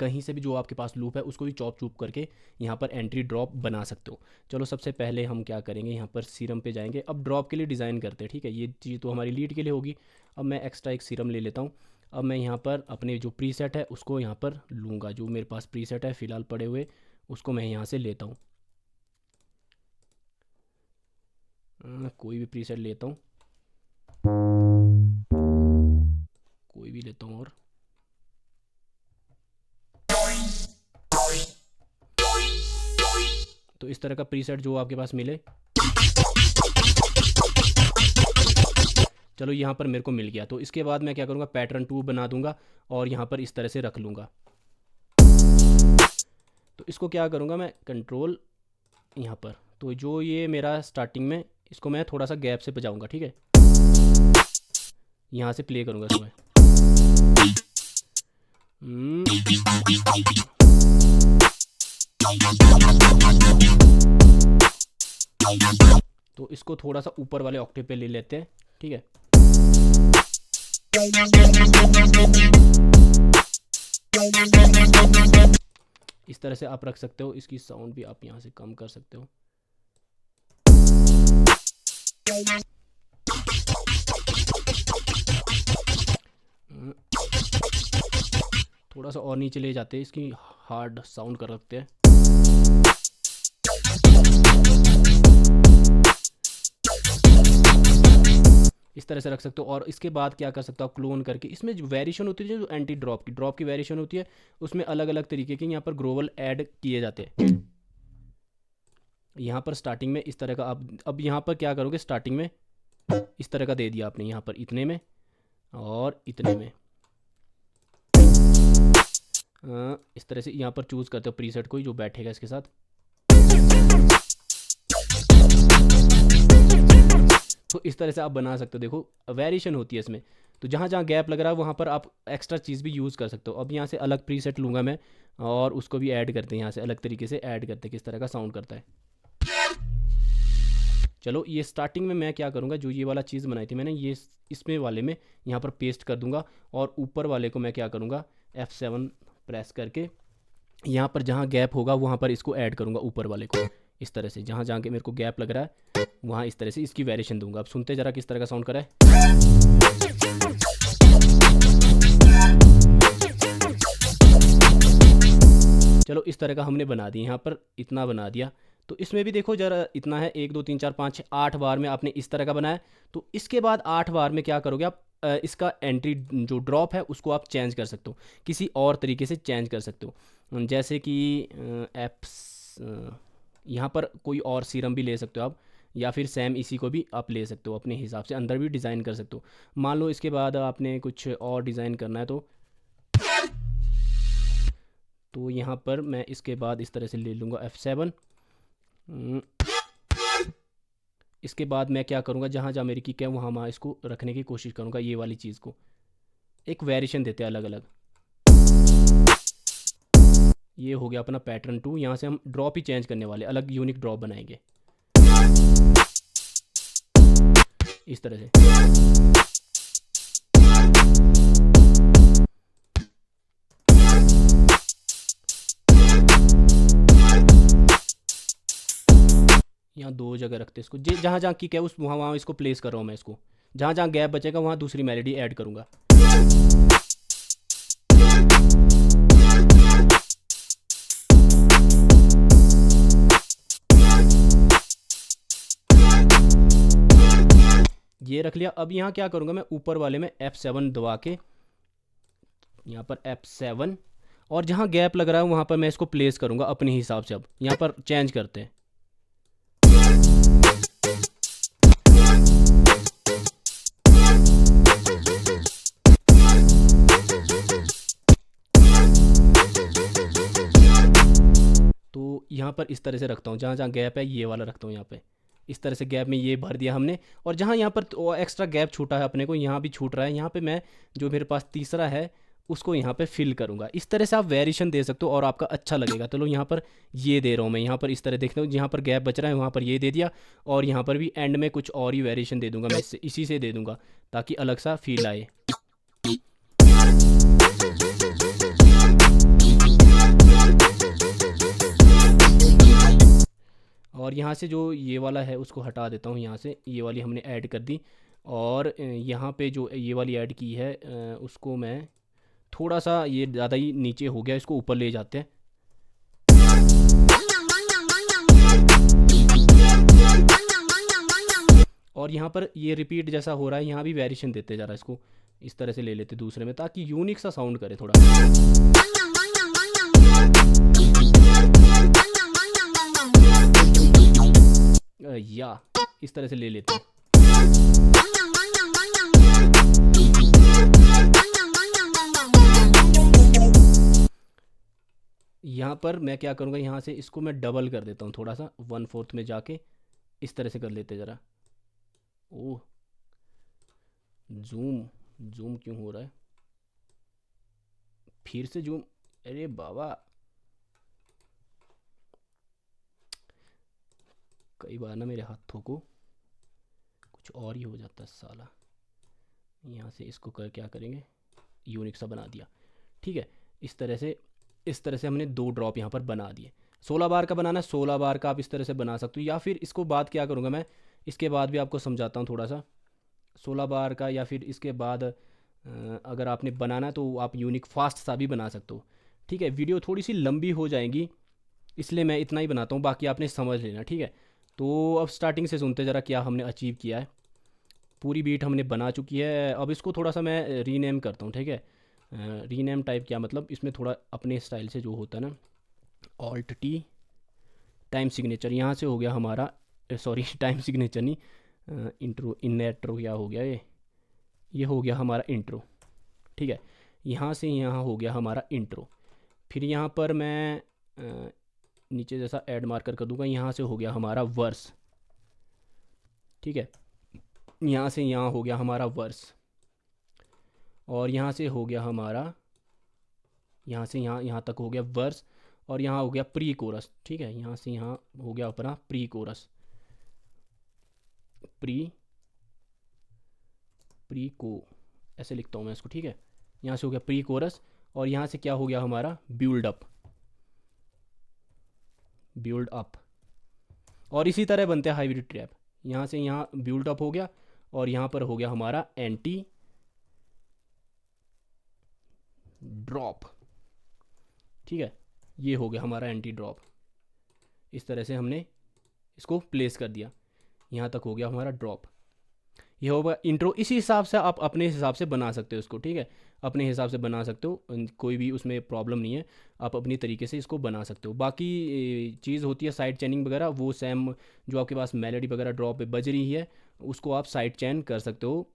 कहीं से भी जो आपके पास लूप है उसको भी चॉप चूप करके यहाँ पर एंट्री ड्रॉप बना सकते हो। चलो सबसे पहले हम क्या करेंगे, यहाँ पर सीरम पे जाएंगे। अब ड्रॉप के लिए डिज़ाइन करते हैं, ठीक है। ये चीज़ तो हमारी लीड के लिए होगी। अब मैं एक्स्ट्रा एक सीरम ले लेता हूँ। अब मैं यहाँ पर अपने जो प्रीसेट है उसको यहाँ पर लूँगा। जो मेरे पास प्रीसेट है फ़िलहाल पड़े हुए, उसको मैं यहाँ से लेता हूँ। कोई भी प्रीसेट लेता हूँ, कोई भी लेता हूँ। और तो इस तरह का प्रीसेट जो आपके पास मिले, चलो यहाँ पर मेरे को मिल गया। तो इसके बाद मैं क्या करूँगा, पैटर्न 2 बना दूंगा और यहाँ पर इस तरह से रख लूँगा। तो इसको क्या करूँगा मैं, कंट्रोल यहाँ पर, तो जो ये मेरा स्टार्टिंग में, इसको मैं थोड़ा सा गैप से बजाऊँगा, ठीक है। यहाँ से प्ले करूँगा इसको मैं। तो इसको थोड़ा सा ऊपर वाले ऑक्टेव पे ले लेते हैं, ठीक है। इस तरह से आप रख सकते हो। इसकी साउंड भी आप यहाँ से कम कर सकते हो। थोड़ा सा और नीचे ले जाते हैं, इसकी हार्ड साउंड कर रखते हैं। इस तरह से रख सकते हो। और इसके बाद क्या कर सकते हो आप, क्लोन करके इसमें जो वेरिएशन होती है, जो एंटी ड्रॉप की वेरिएशन होती है, उसमें अलग अलग तरीके के यहाँ पर ग्रोवल ऐड किए जाते हैं। यहाँ पर स्टार्टिंग में इस तरह का अब यहाँ पर क्या करोगे, स्टार्टिंग में इस तरह का दे दिया आपने, यहाँ पर इतने में और इतने में। इस तरह से यहाँ पर चूज़ करते हो प्रीसेट कोई जो बैठेगा इसके साथ। तो इस तरह से आप बना सकते हो। देखो वेरिएशन होती है इसमें। तो जहाँ जहाँ गैप लग रहा है वहाँ पर आप एक्स्ट्रा चीज़ भी यूज़ कर सकते हो। अब यहाँ से अलग प्रीसेट लूँगा मैं और उसको भी ऐड करते हैं, यहाँ से अलग तरीके से ऐड करते हैं किस तरह का साउंड करता है। चलो ये स्टार्टिंग में मैं क्या करूँगा, जो ये वाला चीज़ बनाई थी मैंने, ये इसमें वाले में यहाँ पर पेस्ट कर दूँगा। और ऊपर वाले को मैं क्या करूँगा, F7 प्रेस करके यहाँ पर जहाँ गैप होगा वहाँ पर इसको ऐड करूँगा ऊपर वाले को। इस तरह से जहाँ जहाँ के मेरे को गैप लग रहा है वहाँ इस तरह से इसकी वेरिएशन दूंगा। अब सुनते जरा किस तरह का साउंड कर रहा है। चलो इस तरह का हमने बना दिया, यहाँ पर इतना बना दिया। तो इसमें भी देखो जरा, इतना है 1 2 3 4 5 6 8 बार में आपने इस तरह का बनाया। तो इसके बाद 8 बार में क्या करोगे आप, इसका एंट्री जो ड्रॉप है उसको आप चेंज कर सकते हो, किसी और तरीके से चेंज कर सकते हो। जैसे कि एप्स, यहाँ पर कोई और सीरम भी ले सकते हो आप, या फिर सेम इसी को भी आप ले सकते हो, अपने हिसाब से अंदर भी डिज़ाइन कर सकते हो। मान लो इसके बाद आपने कुछ और डिज़ाइन करना है, तो यहाँ पर मैं इसके बाद इस तरह से ले लूँगा F7। इसके बाद मैं क्या करूँगा, जहाँ जहाँ मेरी किक है वहाँ वहाँ इसको रखने की कोशिश करूँगा। ये वाली चीज़ को एक वेरिएशन देते हैं अलग अलग। ये हो गया अपना पैटर्न 2। यहाँ से हम ड्रॉप ही चेंज करने वाले, अलग यूनिक ड्रॉप बनाएंगे इस तरह से। यहाँ दो जगह रखते हैं इसको, जहाँ जहाँ किक है उस वहाँ वहाँ इसको प्लेस कर रहा हूँ मैं इसको। जहाँ जहाँ गैप बचेगा वहाँ दूसरी मेलोडी ऐड करूँगा। ये रख लिया। अब यहाँ क्या करूँगा मैं, ऊपर वाले में F7 दबा के, यहाँ पर F7, और जहाँ गैप लग रहा है वहाँ पर मैं इसको प्लेस करूँगा अपने हिसाब से। अब यहाँ पर चेंज करते हैं। तो यहाँ पर इस तरह से रखता हूँ, जहाँ जहाँ गैप है ये वाला रखता हूँ यहाँ पे। इस तरह से गैप में ये भर दिया हमने। और जहाँ यहाँ पर एक्स्ट्रा गैप छूटा है अपने को, यहाँ भी छूट रहा है, यहाँ पे मैं जो मेरे पास तीसरा है उसको यहाँ पे फिल करूँगा। इस तरह से आप वेरिएशन दे सकते हो और आपका अच्छा लगेगा। चलो यहाँ पर ये दे रहा हूँ मैं, यहाँ पर इस तरह देखते हो, जहाँ पर गैप बच रहा है वहाँ पर ये दे दिया, और यहाँ पर भी एंड में कुछ और ही वेरिएशन दे दूँगा मैं, इसी से दे दूँगा ताकि अलग सा फील आए। और यहाँ से जो ये वाला है उसको हटा देता हूँ, यहाँ से ये वाली हमने ऐड कर दी। और यहाँ पे जो ये वाली ऐड की है उसको मैं थोड़ा सा, ये ज़्यादा ही नीचे हो गया, इसको ऊपर ले जाते हैं। और यहाँ पर ये रिपीट जैसा हो रहा है, यहाँ भी वेरिएशन देते जा रहा है, इसको इस तरह से ले लेते दूसरे में ताकि यूनिक सा साउंड करे थोड़ा। या इस तरह से ले लेते हैं। यहाँ पर मैं क्या करूँगा, यहाँ से इसको मैं डबल कर देता हूँ थोड़ा सा, 1/4 में जाके इस तरह से कर लेते ज़रा। ओह, जूम जूम क्यों हो रहा है, फिर से जूम, अरे बाबा, कई बार ना मेरे हाथों को कुछ और ही हो जाता है साला। यहाँ से इसको क्या करेंगे, यूनिक सा बना दिया। ठीक है, इस तरह से हमने 2 ड्रॉप यहाँ पर बना दिए। 16 बार का बनाना है, 16 बार का आप इस तरह से बना सकते हो, या फिर इसको बाद क्या करूँगा मैं, इसके बाद भी आपको समझाता हूँ थोड़ा सा। 16 बार का, या फिर इसके बाद अगर आपने बनाना है तो आप यूनिक फास्ट सा भी बना सकते हो। ठीक है, वीडियो थोड़ी सी लंबी हो जाएगी इसलिए मैं इतना ही बनाता हूँ, बाकी आपने समझ लेना। ठीक है, तो अब स्टार्टिंग से सुनते ज़रा क्या हमने अचीव किया है। पूरी बीट हमने बना चुकी है। अब इसको थोड़ा सा मैं रीनेम करता हूँ। ठीक है, रीनेम टाइप क्या मतलब, इसमें थोड़ा अपने स्टाइल से जो होता है ना, ऑल्ट टी टाइम सिग्नेचर, यहाँ से हो गया हमारा, सॉरी टाइम सिग्नेचर नहीं, इंट्रो इनट्रो क्या हो गया, ये हो गया हमारा इंट्रो। ठीक है, यहाँ से यहाँ हो गया हमारा इंट्रो। फिर यहाँ पर मैं नीचे जैसा ऐड मार्कर कर दूंगा, यहाँ से हो गया हमारा वर्स। ठीक है, यहाँ से यहाँ हो गया हमारा वर्स, और यहाँ से हो गया हमारा, यहाँ से यहाँ तक हो गया वर्स, और यहाँ हो गया प्री कोरस। ठीक है, यहाँ से यहाँ हो गया अपना प्री कोरस, प्री को ऐसे लिखता हूँ मैं इसको। ठीक है, यहाँ से हो गया प्री कोरस, और यहाँ से क्या हो गया हमारा बिल्ड अप। और इसी तरह बनते हैं हाइब्रिड ट्रैप। यहाँ से यहाँ बिल्ड अप हो गया, और यहाँ पर हो गया हमारा एंटी ड्रॉप। ठीक है, ये हो गया हमारा एंटी ड्रॉप। इस तरह से हमने इसको प्लेस कर दिया, यहाँ तक हो गया हमारा ड्रॉप। ये होगा इंट्रो। इसी हिसाब से आप अपने हिसाब से बना सकते हो इसको। ठीक है, अपने हिसाब से बना सकते हो, कोई भी उसमें प्रॉब्लम नहीं है, आप अपनी तरीके से इसको बना सकते हो। बाकी चीज़ होती है साइड चैनिंग वगैरह, वो सेम जो आपके पास मेलोडी वगैरह ड्रॉप पे बज रही है उसको आप साइड चैन कर सकते हो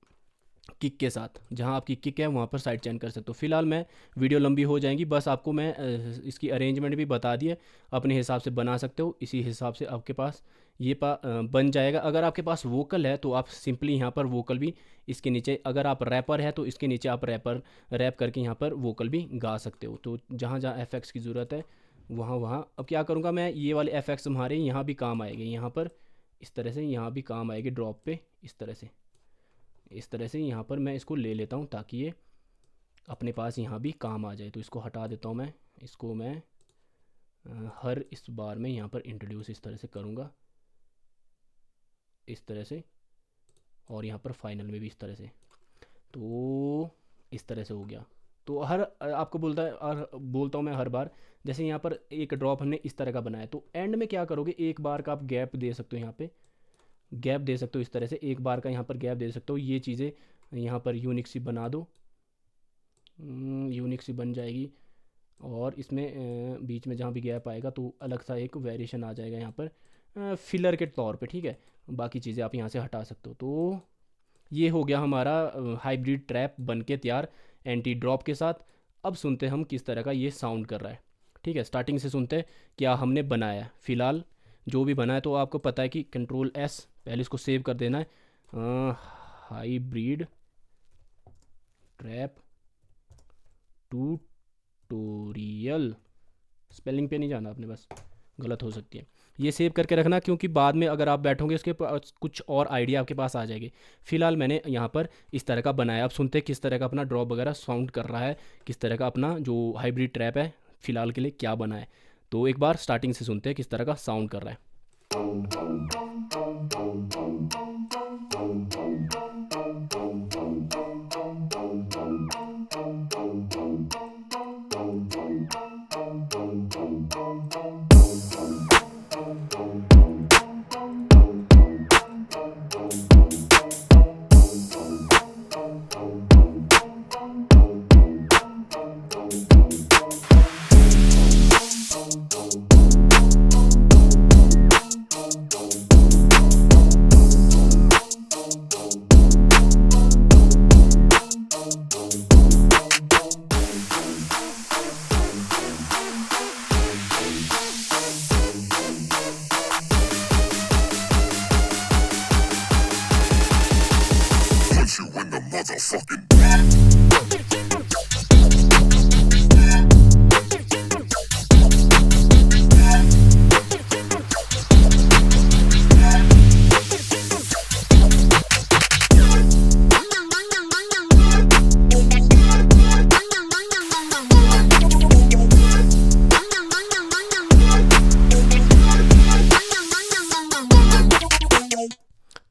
किक के साथ। जहाँ आपकी किक है वहाँ पर साइड चैन कर सकते हो। फिलहाल मैं, वीडियो लंबी हो जाएगी, बस आपको मैं इसकी अरेंजमेंट भी बता दिए, अपने हिसाब से बना सकते हो। इसी हिसाब से आपके पास ये बन जाएगा। अगर आपके पास वोकल है तो आप सिंपली यहाँ पर वोकल भी इसके नीचे, अगर आप रैपर है तो इसके नीचे आप रैप करके यहाँ पर वोकल भी गा सकते हो। तो जहाँ जहाँ एफेक्ट्स की ज़रूरत है वहाँ वहाँ अब क्या करूँगा मैं, ये वाले एफेक्ट्स हमारे यहाँ भी काम आएंगे, यहाँ पर इस तरह से यहाँ भी काम आएंगे ड्रॉप पे, इस तरह से यहाँ पर मैं इसको ले लेता हूँ ताकि ये अपने पास यहाँ भी काम आ जाए। तो इसको हटा देता हूँ मैं, इसको मैं हर इस बार में यहाँ पर इंट्रोड्यूस इस तरह से करूँगा। इस तरह से, और यहाँ पर फाइनल में भी इस तरह से। तो इस तरह से हो गया। तो हर आपको बोलता हूँ मैं हर बार, जैसे यहाँ पर एक ड्रॉप हमने इस तरह का बनाया, तो एंड में क्या करोगे, एक बार का आप गैप दे सकते हो, यहाँ पे गैप दे सकते हो इस तरह से, एक बार का यहाँ पर गैप दे सकते हो। ये चीज़ें यहाँ पर यूनिक सी बना दो, यूनिक सी बन जाएगी। और इसमें बीच में जहाँ भी गैप आएगा तो अलग सा एक वेरिएशन आ जाएगा यहाँ पर फिलर के तौर पे, ठीक है। बाकी चीज़ें आप यहाँ से हटा सकते हो। तो ये हो गया हमारा हाइब्रिड ट्रैप बन के तैयार एंटी ड्रॉप के साथ। अब सुनते हैं हम किस तरह का ये साउंड कर रहा है, ठीक है। स्टार्टिंग से सुनते हैं क्या हमने बनाया है। फ़िलहाल जो भी बना है तो आपको पता है कि कंट्रोल एस, पहले इसको सेव कर देना है। हाइब्रिड ट्रैप ट्यूटोरियल, स्पेलिंग पे नहीं जाना आपने, बस गलत हो सकती है। ये सेव करके रखना, क्योंकि बाद में अगर आप बैठोगे उसके पास कुछ और आइडिया आपके पास आ जाएगी। फिलहाल मैंने यहाँ पर इस तरह का बनाया। अब सुनते हैं किस तरह का अपना ड्रॉप वगैरह साउंड कर रहा है, किस तरह का अपना जो हाइब्रिड ट्रैप है फ़िलहाल के लिए क्या बना है। तो एक बार स्टार्टिंग से सुनते हैं किस तरह का साउंड कर रहा है।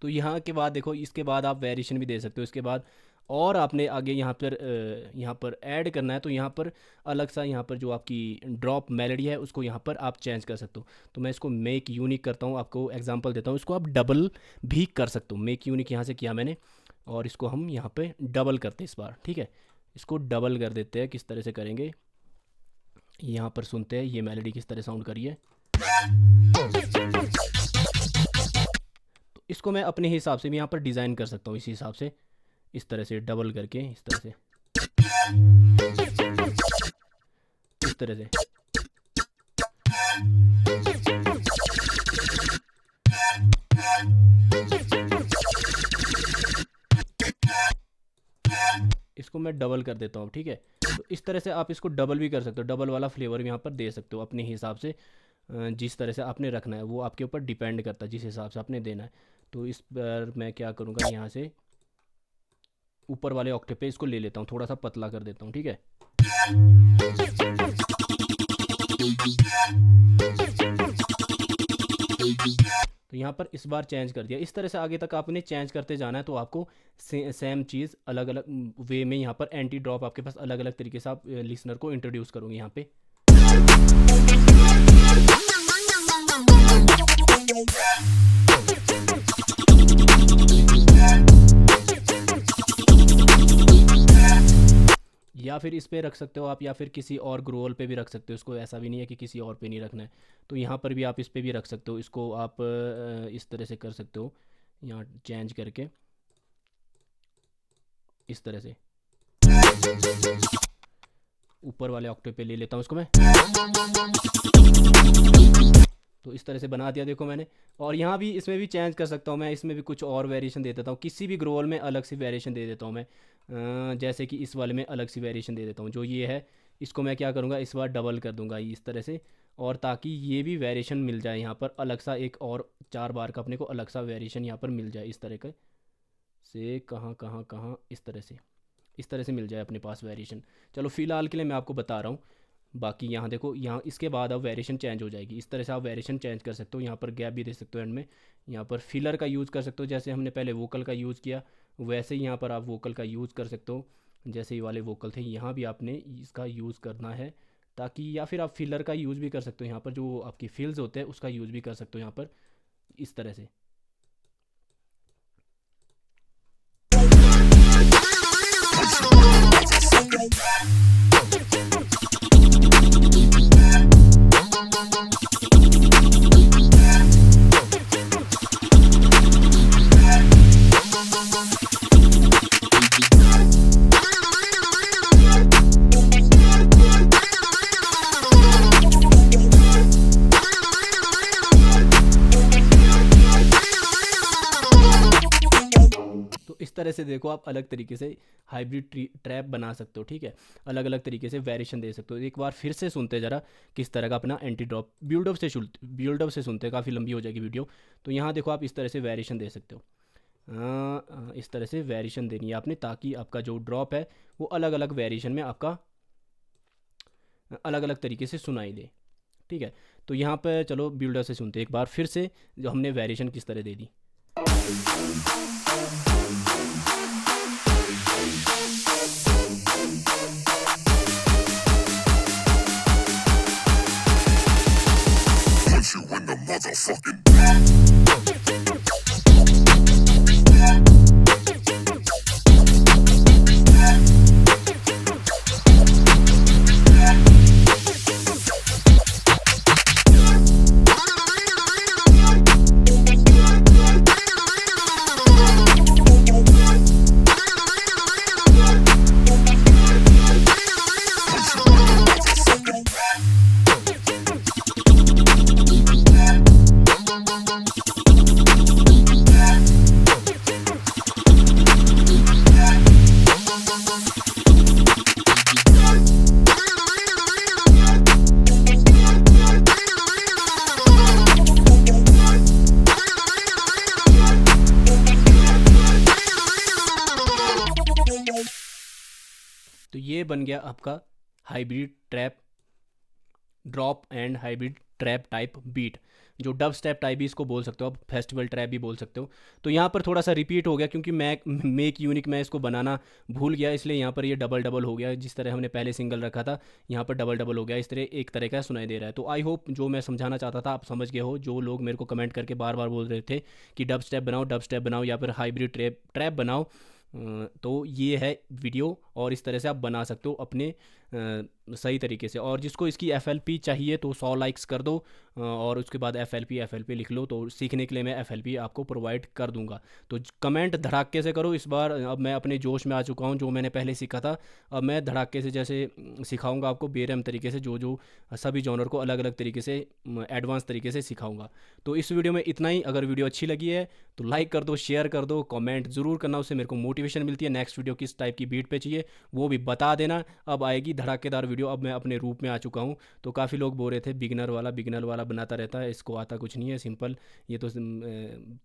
तो यहाँ के बाद देखो, इसके बाद आप वेरिएशन भी दे सकते हो। इसके बाद और आपने आगे यहाँ पर ऐड करना है, तो यहाँ पर अलग सा, यहाँ पर जो आपकी ड्रॉप मेलोडी है उसको यहाँ पर आप चेंज कर सकते हो। तो मैं इसको मेक यूनिक करता हूँ, आपको एग्जांपल देता हूँ। इसको आप डबल भी कर सकते हो। मेक यूनिक यहाँ से किया मैंने, और इसको हम यहाँ पे डबल करते हैं इस बार, ठीक है। इसको डबल कर देते हैं। किस तरह से करेंगे, यहाँ पर सुनते हैं ये मेलोडी किस तरह साउंड करिए। तो इसको मैं अपने हिसाब से भी यहाँ पर डिज़ाइन कर सकता हूँ, इसी हिसाब से इस तरह से डबल करके, इस तरह से, इस तरह से। इसको मैं डबल कर देता हूँ, ठीक है। तो इस तरह से आप इसको डबल भी कर सकते हो, डबल वाला फ्लेवर भी यहाँ पर दे सकते हो अपने हिसाब से। जिस तरह से आपने रखना है वो आपके ऊपर डिपेंड करता है, जिस हिसाब से आपने देना है। तो इस पर मैं क्या करूँगा, यहाँ से ऊपर वाले ऑक्टेव पे इसको ले लेता हूँ, थोड़ा सा पतला कर देता हूँ, ठीक है। तो यहाँ पर इस बार चेंज कर दिया। इस तरह से आगे तक आपने चेंज करते जाना है, तो आपको सेम चीज़ अलग अलग वे में यहाँ पर एंटी ड्रॉप आपके पास अलग अलग तरीके से आप लिसनर को इंट्रोड्यूस करोगे यहाँ पे। या फिर इस पे रख सकते हो आप, या फिर किसी और ग्रोअल पे भी रख सकते हो इसको। ऐसा भी नहीं है कि किसी और पे नहीं रखना है। तो यहाँ पर भी आप इस पे भी रख सकते हो। इसको आप इस तरह से कर सकते हो, यहाँ चेंज करके इस तरह से। ऊपर वाले ऑक्टेव पे ले लेता हूँ इसको मैं। तो इस तरह से बना दिया देखो मैंने। और यहाँ भी इसमें भी चेंज कर सकता हूँ मैं, इसमें भी कुछ और वेरिएशन दे देता हूँ। किसी भी ग्रोअल में अलग सी वेरिएशन दे देता हूँ मैं। जैसे कि इस वाले में अलग सी वेरिएशन दे देता हूँ। जो ये है इसको मैं क्या करूँगा, इस बार डबल कर दूँगा इस तरह से, और ताकि ये भी वेरिएशन मिल जाए यहाँ पर अलग सा, एक और 4 बार का अपने को अलग सा वेरिएशन यहाँ पर मिल जाए इस तरह का से। कहाँ इस तरह से मिल जाए अपने पास वेरिएशन। चलो फ़िलहाल के लिए मैं आपको बता रहा हूँ। बाकी यहाँ देखो, यहाँ इसके बाद अब वेरिएशन चेंज हो जाएगी। इस तरह से आप वेरिएशन चेंज कर सकते हो। यहाँ पर गैप भी दे सकते हो एंड में। यहाँ पर फिलर का यूज़ कर सकते हो, जैसे हमने पहले वोकल का यूज़ किया वैसे ही यहाँ पर आप वोकल का यूज़ कर सकते हो। जैसे ये वाले वोकल थे, यहाँ भी आपने इसका यूज़ करना है ताकि, या फिर आप फिलर का यूज़ भी कर सकते हो। यहाँ पर जो आपकी फिल्स होते हैं उसका यूज़ भी कर सकते हो यहाँ पर, इस तरह से। तो इस तरह से देखो आप अलग तरीके से हाइब्रिड ट्रैप बना सकते हो, ठीक है। अलग अलग तरीके से वेरिएशन दे सकते हो। एक बार फिर से सुनते ज़रा किस तरह का अपना एंटी ड्रॉप बिल्डअप से सुनते, काफ़ी लंबी हो जाएगी वीडियो। तो यहाँ देखो आप इस तरह से वेरिएशन दे सकते हो। इस तरह से वेरिएशन देनी है आपने, ताकि आपका जो ड्रॉप है वो अलग अलग वेरिएशन में आपका अलग अलग तरीके से सुनाई दे, ठीक है। तो यहाँ पर चलो बिल्डअप से सुनते एक बार फिर से, जो हमने वेरिएशन किस तरह दे दी। You in the motherfucking तो ये बन गया आपका hybrid trap drop and hybrid trap type beat, जो डब स्टेप टाइप भी इसको बोल सकते हो, आप फेस्टिवल ट्रैप भी बोल सकते हो। तो यहाँ पर थोड़ा सा रिपीट हो गया क्योंकि मेक यूनिक मैं इसको बनाना भूल गया, इसलिए यहाँ पर ये डबल डबल हो गया। जिस तरह हमने पहले सिंगल रखा था यहाँ पर डबल डबल हो गया, इस तरह एक तरह का सुनाई दे रहा है। तो आई होप जो मैं समझाना चाहता था आप समझ गए हो। जो लोग मेरे को कमेंट करके बार बार बोल रहे थे कि डब स्टेप बनाओ या फिर हाइब्रिड ट्रैप बनाओ, तो ये है वीडियो, और इस तरह से आप बना सकते हो अपने सही तरीके से। और जिसको इसकी FLP चाहिए तो 100 लाइक्स कर दो, और उसके बाद FLP लिख लो, तो सीखने के लिए मैं FLP आपको प्रोवाइड कर दूंगा। तो कमेंट धड़ाके से करो इस बार। अब मैं अपने जोश में आ चुका हूँ, जो मैंने पहले सीखा था अब मैं धड़ाके से जैसे सिखाऊंगा आपको बेरहम तरीके से, जो सभी जॉनर को अलग अलग तरीके से एडवांस तरीके से सिखाऊंगा। तो इस वीडियो में इतना ही। अगर वीडियो अच्छी लगी है तो लाइक कर दो, शेयर कर दो, कमेंट ज़रूर करना, उससे मेरे को मोटिवेशन मिलती है। नेक्स्ट वीडियो किस टाइप की बीट पे चाहिए वो भी बता देना। अब आएगी धड़ाकेदार वीडियो, अब मैं अपने रूप में आ चुका हूँ। तो काफ़ी लोग बोल रहे थे बिगनर वाला बनाता रहता है, इसको आता कुछ नहीं है, सिंपल ये तो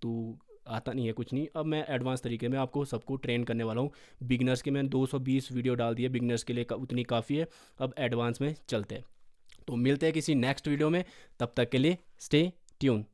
तू आता नहीं है कुछ नहीं। अब मैं एडवांस तरीके में आपको सबको ट्रेन करने वाला हूँ। बिगनर्स के मैंने 220 वीडियो डाल दिए, बिगनर्स के लिए उतनी काफ़ी है। अब एडवांस में चलते हैं। तो मिलते हैं किसी नेक्स्ट वीडियो में, तब तक के लिए स्टे ट्यून।